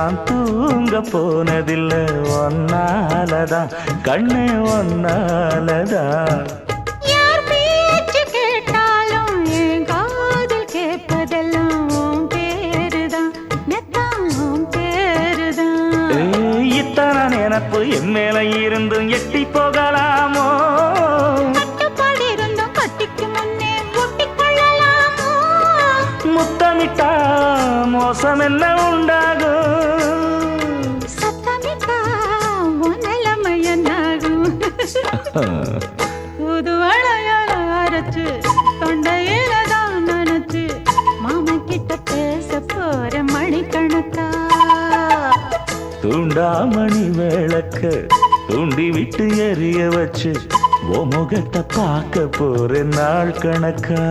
நான் தூங்க போனதில்லை ஒன்னாலதான் கண்ணே ஒன்னாலதான் நினப்பு என் மேல இருந்தும் எட்டி போகலாமோ கட்டிக்கு முன்னே ஒட்டிக்கொள்ளலாமோ முத்தமிட்டா மோசம் என்ன உண்டாகும் சத்தமிட்டா நிலைமை என்னாகும் புது வளையல அரைச்சு தொண்டையில தான் நினைச்சு மாமா கிட்ட பேச போற மணிக்கணக்கா தூண்டாமணி விளக்க தூண்டி விட்டு எரிய வச்சு ஓ முகத்தை பார்க்க போற நாள் கணக்கா